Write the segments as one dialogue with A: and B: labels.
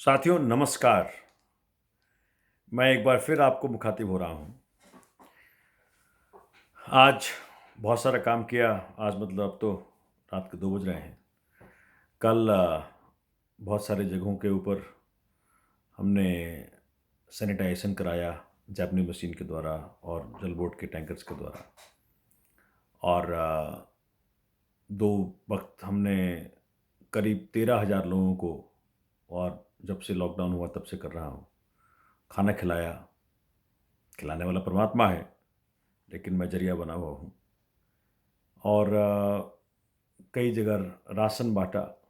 A: साथियों नमस्कार। मैं एक बार फिर आपको मुखातिब हो रहा हूँ। आज बहुत सारा काम किया। आज मतलब अब तो रात के 2 बज रहे हैं। कल बहुत सारे जगहों के ऊपर हमने सैनिटाइजेशन कराया जैपनी मशीन के द्वारा और जल बोर्ड के टैंकर्स के द्वारा। और 2 वक़्त हमने करीब 13,000 लोगों को, और जब से लॉकडाउन हुआ तब से कर रहा हूँ, खाना खिलाया। खिलाने वाला परमात्मा है, लेकिन मैं ज़रिया बना हुआ हूँ। और कई जगह राशन बाँटा।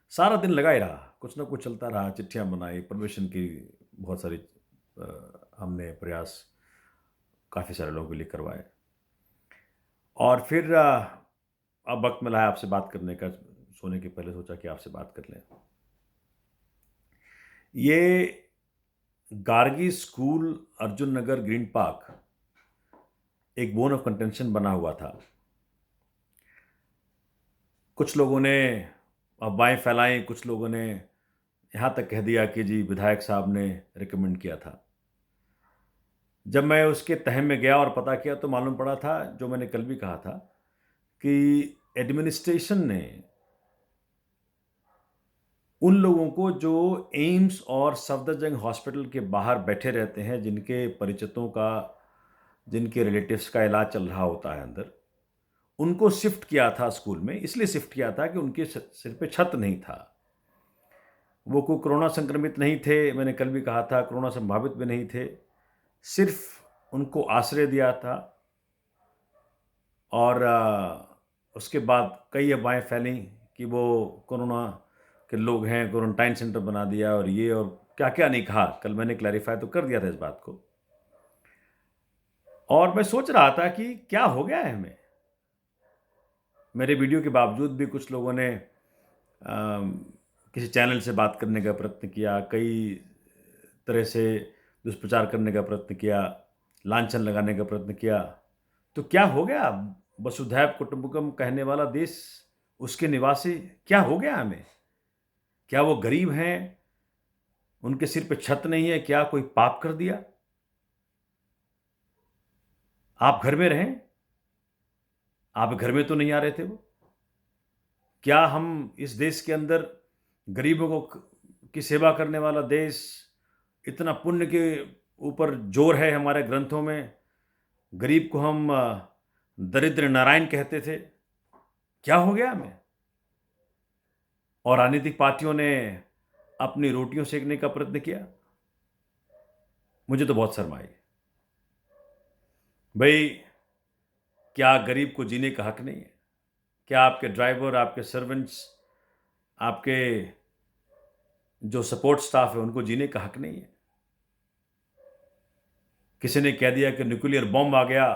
A: सारा दिन लगा ही रहा, कुछ ना कुछ चलता रहा। चिट्ठियाँ बनाई, परमिशन की बहुत सारी हमने प्रयास काफ़ी सारे लोगों के लिए करवाए। और फिर अब वक़्त मिला है आपसे बात करने का। सोने के पहले सोचा कि आपसे बात कर लें। ये गार्गी स्कूल, अर्जुन नगर, ग्रीन पार्क एक बोन ऑफ कंटेंशन बना हुआ था। कुछ लोगों ने अफवाहें फैलाई, कुछ लोगों ने यहाँ तक कह दिया कि जी विधायक साहब ने रिकमेंड किया था। जब मैं उसके तह में गया और पता किया तो मालूम पड़ा था, जो मैंने कल भी कहा था, कि एडमिनिस्ट्रेशन ने उन लोगों को जो एम्स और सफदरजंग हॉस्पिटल के बाहर बैठे रहते हैं, जिनके परिचितों का, जिनके रिलेटिव्स का इलाज चल रहा होता है अंदर, उनको शिफ्ट किया था स्कूल में। इसलिए शिफ्ट किया था कि उनके सिर पे छत नहीं था। वो कोई कोरोना संक्रमित नहीं थे, मैंने कल भी कहा था, कोरोना संभावित भी नहीं थे। सिर्फ उनको आश्रय दिया था। और उसके बाद कई अफवाहें फैलीं कि वो कोरोना के लोग हैं, क्वारंटाइन सेंटर बना दिया और ये और क्या-क्या नहीं कहा। कल मैंने क्लैरिफ़ाई तो कर दिया था इस बात को। और मैं सोच रहा था कि क्या हो गया है हमें? मेरे वीडियो के बावजूद भी कुछ लोगों ने किसी चैनल से बात करने का प्रयत्न किया, कई तरह से दुष्प्रचार करने का प्रयत्न किया, लांछन लगाने का प्रयत्न किया। तो क्या हो गया? वसुधैव कुटुंबकम कहने वाला देश, उसके निवासी, क्या हो गया हमें? क्या वो गरीब हैं? उनके सिर पे छत नहीं है? क्या कोई पाप कर दिया? आप घर में रहें, आप घर में तो नहीं आ रहे थे वो? क्या हम इस देश के अंदर गरीबों को की सेवा करने वाला देश, इतना पुण्य के ऊपर जोर है हमारे ग्रंथों में, गरीब को हम दरिद्र नारायण कहते थे। क्या हो गया हमें? और राजनीतिक पार्टियों ने अपनी रोटियों सेकने का प्रयत्न किया। मुझे तो बहुत शर्म आई। भई, क्या गरीब को जीने का हक नहीं है? क्या आपके ड्राइवर, आपके सर्वेंट्स, आपके जो सपोर्ट स्टाफ है, उनको जीने का हक नहीं है? किसी ने कह दिया कि न्यूक्लियर बॉम्ब आ गया,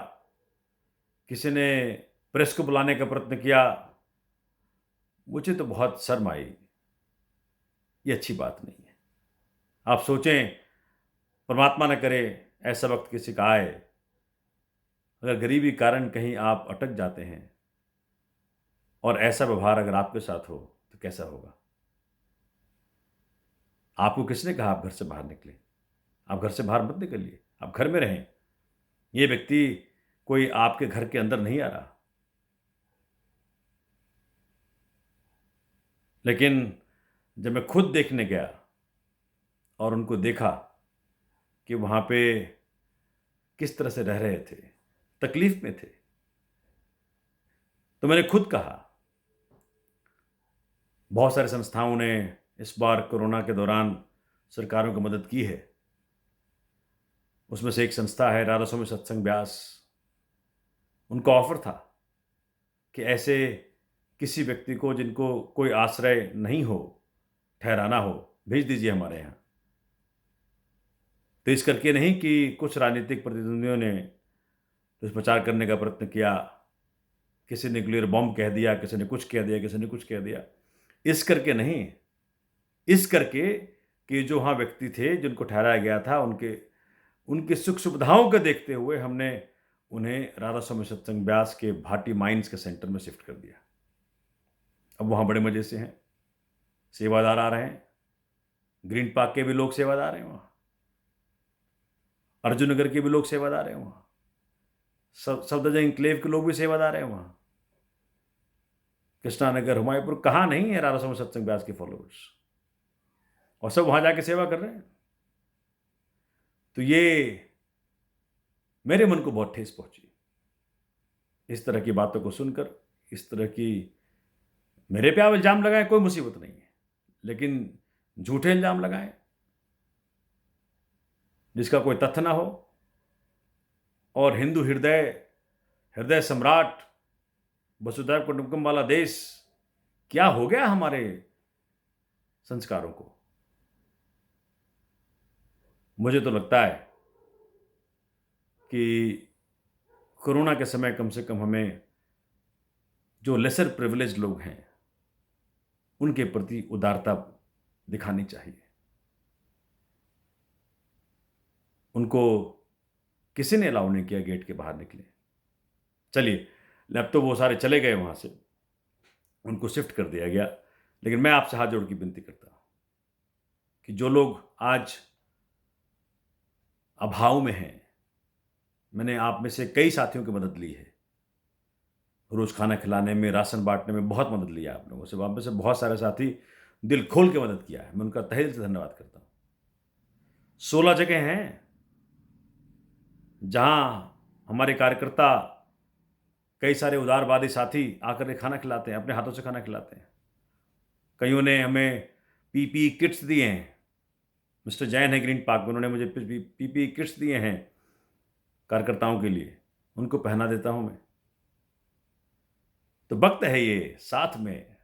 A: किसी ने प्रेस को बुलाने का प्रयत्न किया। मुझे तो बहुत शर्म आई। ये अच्छी बात नहीं है। आप सोचें, परमात्मा न करे ऐसा वक्त किसी का आए, अगर गरीबी कारण कहीं आप अटक जाते हैं और ऐसा व्यवहार अगर आपके साथ हो, तो कैसा होगा? आपको किसने कहा आप घर से बाहर निकलें? आप घर से बाहर मत निकलिए, आप घर में रहें। ये व्यक्ति कोई आपके घर के अंदर नहीं आ रहा। लेकिन जब मैं खुद देखने गया और उनको देखा कि वहाँ पे किस तरह से रह रहे थे, तकलीफ में थे, तो मैंने खुद कहा, बहुत सारी संस्थाओं ने इस बार कोरोना के दौरान सरकारों की मदद की है। उसमें से एक संस्था है राधा स्वामी सत्संग ब्यास। उनका ऑफर था कि ऐसे किसी व्यक्ति को जिनको कोई आश्रय नहीं हो, ठहराना हो, भेज दीजिए हमारे यहाँ। तो इस करके नहीं कि कुछ राजनीतिक प्रतिद्वंदियों ने दुष्प्रचार करने का प्रयत्न किया, किसी ने न्यूक्लियर बॉम्ब कह दिया, किसी ने कुछ कह दिया, किसी ने कुछ कह दिया। इस करके नहीं, इस करके कि जो वहाँ व्यक्ति थे जिनको ठहराया गया था, उनके उनकी सुख-सुविधाओं को देखते हुए हमने उन्हें राधा स्वामी सत्संग ब्यास के भाटी माइंस के सेंटर में शिफ्ट कर दिया। अब वहाँ बड़े मज़े से हैं, सेवादार आ रहे हैं, ग्रीन पार्क के भी लोग सेवादार हैं वहाँ, अर्जुन नगर के भी लोग सेवादार हैं वहाँ, सफदरजंग इंक्लेव के लोग भी सेवादार हैं वहाँ, कृष्णा नगर, हुमायूंपुर, कहाँ नहीं है राधा स्वामी सत्संग व्यास के फॉलोअर्स, और सब वहां जाके सेवा कर रहे हैं। तो ये मेरे मन को बहुत ठेस पहुंची इस तरह की बातों को सुनकर। इस तरह की मेरे पे आप इल्जाम लगाए, कोई मुसीबत नहीं है, लेकिन झूठे इल्जाम लगाए जिसका कोई तथ्य ना हो। और हिंदू हृदय, हृदय सम्राट, वसुधैव कुटुंबकम वाला देश, क्या हो गया हमारे संस्कारों को? मुझे तो लगता है कि कोरोना के समय कम से कम हमें जो लेसर प्रिविलेज लोग हैं उनके प्रति उदारता दिखानी चाहिए। उनको किसी ने अलाउ नहीं किया गेट के बाहर निकले। चलिए, अब तो वो सारे चले गए वहां से, उनको शिफ्ट कर दिया गया, लेकिन मैं आपसे हाथ जोड़ के विनती करता हूं कि जो लोग आज अभाव में हैं, मैंने आप में से कई साथियों की मदद ली है, रोज खाना खिलाने में, राशन बांटने में बहुत मदद लिया आप लोगों से। आप में से बहुत सारे साथी दिल खोल के मदद किया है, मैं उनका तहे दिल से धन्यवाद करता हूं। 16 जगह हैं जहां हमारे कार्यकर्ता, कई सारे उदारवादी साथी आकर के खाना खिलाते हैं, अपने हाथों से खाना खिलाते हैं। कईयों ने हमें पीपी किट्स दिए हैं। मिस्टर जैन है ग्रीन पार्क में, उन्होंने मुझे पीपी किट्स दिए हैं कार्यकर्ताओं के लिए, उनको पहना देता हूं मैं। तो वक्त है ये, साथ में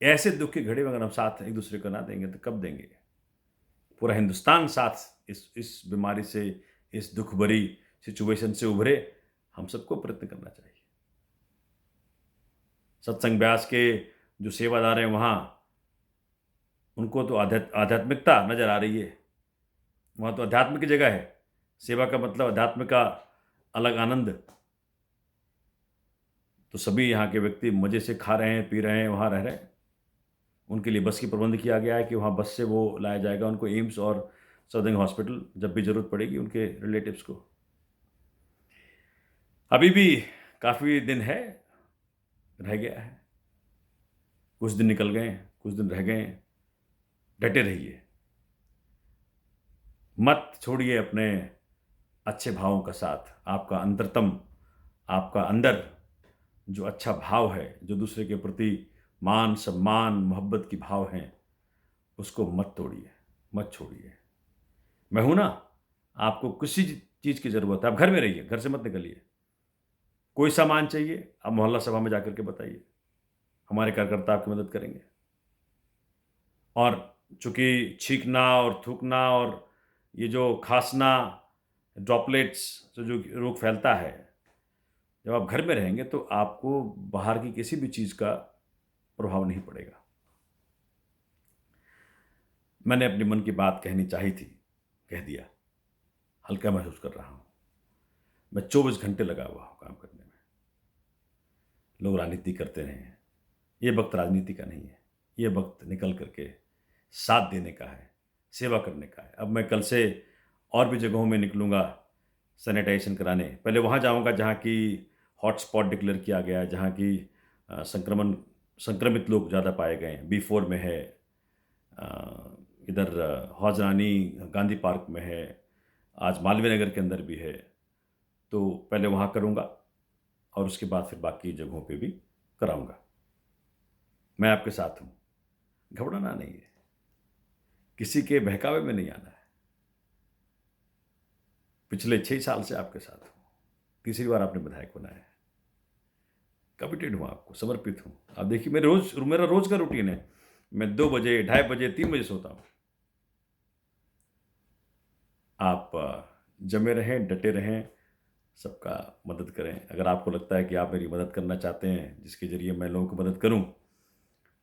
A: ऐसे दुख की घड़ी में अगर हम साथ एक दूसरे को ना देंगे तो कब देंगे? पूरा हिंदुस्तान साथ इस बीमारी से, इस दुख भरी सिचुएशन से उभरे, हम सबको प्रयत्न करना चाहिए। सत्संग व्यास के जो सेवादार हैं वहाँ, उनको तो आध्यात्मिकता नजर आ रही है, वहाँ तो अध्यात्म की जगह है। सेवा का मतलब अध्यात्म का अलग आनंद। तो सभी यहाँ के व्यक्ति मज़े से खा रहे हैं, पी रहे हैं, वहाँ रह रहे हैं। उनके लिए बस की प्रबंध किया गया है कि वहाँ बस से वो लाया जाएगा उनको एम्स और सदर्न हॉस्पिटल, जब भी ज़रूरत पड़ेगी उनके रिलेटिव्स को। अभी भी काफ़ी दिन है, रह गया है, कुछ दिन निकल गए, कुछ दिन रह गए। डटे रहिए, मत छोड़िए अपने अच्छे भावों का साथ। आपका अंतरतम, आपका अंदर जो अच्छा भाव है, जो दूसरे के प्रति मान, सम्मान, मोहब्बत की भाव हैं, उसको मत तोड़िए, मत छोड़िए। मैं हूं ना, आपको किसी चीज़ की ज़रूरत है, आप घर में रहिए, घर से मत निकलिए। कोई सामान चाहिए, आप मोहल्ला सभा में जाकर के बताइए, हमारे कार्यकर्ता आपकी मदद करेंगे। और चूंकि छींकना और थूकना और ये जो खांसना, ड्रॉपलेट्स से जो रोग फैलता है, जब आप घर में रहेंगे तो आपको बाहर की किसी भी चीज़ का प्रभाव नहीं पड़ेगा। मैंने अपने मन की बात कहनी चाहिए थी, कह दिया। हल्का महसूस कर रहा हूँ। मैं 24 घंटे लगा हुआ हूँ काम करने में। लोग राजनीति करते रहे हैं, ये वक्त राजनीति का नहीं है, ये वक्त निकल करके साथ देने का है, सेवा करने का है। अब मैं कल से और भी जगहों में निकलूँगा सैनिटाइजेशन कराने। पहले वहाँ जाऊँगा जहाँ की हॉटस्पॉट डिक्लेयर किया गया है, जहाँ की संक्रमित लोग ज़्यादा पाए गए हैं। B4 में है, इधर हौजरानी गांधी पार्क में है, आज मालवीय नगर के अंदर भी है। तो पहले वहाँ करूँगा और उसके बाद फिर बाकी जगहों पे भी कराऊँगा। मैं आपके साथ हूँ, घबराना नहीं है, किसी के बहकावे में नहीं आना है। पिछले 6 साल से आपके साथ हूँ, तीसरी बार आपने विधायक बनाया है। कमिटेड हूँ आपको, समर्पित हूँ। आप देखिए, मेरा रोज का रूटीन है, मैं 2 बजे, 2:30 बजे, 3 बजे सोता हूँ। आप जमे रहें, डटे रहें, सबका मदद करें। अगर आपको लगता है कि आप मेरी मदद करना चाहते हैं, जिसके ज़रिए मैं लोगों की मदद करूं,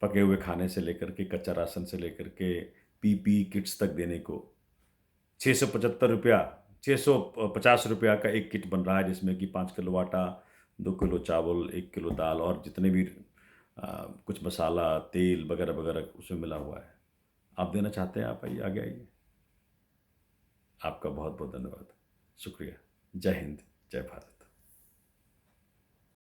A: पके हुए खाने से लेकर के, कच्चा राशन से लेकर के, पीपी किट्स तक देने को, 675 रुपया, 650 रुपया का एक किट बन रहा है, जिसमें कि 5 किलो आटा, 2 किलो चावल, 1 किलो दाल और जितने भी कुछ मसाला, तेल वगैरह वगैरह उसमें मिला हुआ है। आप देना चाहते हैं, आप आइए, आगे आइए। आपका बहुत बहुत धन्यवाद, शुक्रिया। जय हिंद, जय भारत।